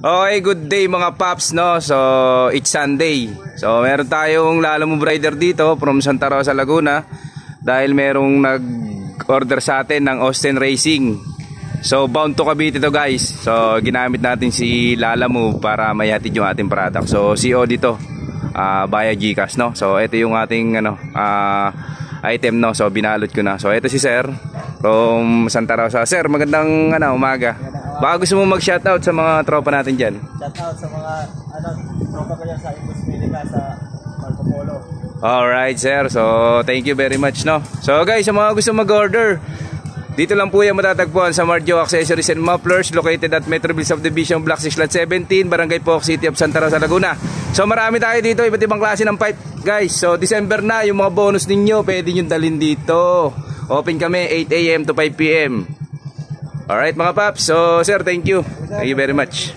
Okay, good day mga paps, no? So, it's Sunday. So, meron tayong Lalamove rider dito from Santa Rosa, Laguna. Dahil merong nag-order sa atin ng Austin Racing. So, bound to Cavite to guys. So, ginamit natin si Lalamove para mayhatid yung ating product. So, CO dito via GCash, no? So, ito yung ating item, no? So, binalot ko na. So, ito si Sir from Santa Rosa. Sir, magandang umaga. Baka gusto mo mag-shoutout sa mga tropa natin dyan. Shoutout sa mga tropa ko dyan sa Imposmilica sa Marco Polo. Alright sir, so thank you very much, no. So guys, sa mga gusto mag-order, dito lang po yan matatagpuan sa Marjo Accessories and Mufflers, located at Metroville Subdivision, Block 6, Lot 17, Barangay Poc, City of Santa Rosa, Laguna. So marami tayo dito, iba't ibang klase ng pipe guys. So December na, yung mga bonus ninyo pwede nyo dalhin dito. Open kami 8 AM to 5 PM. Alright mga paps, so sir, thank you very much.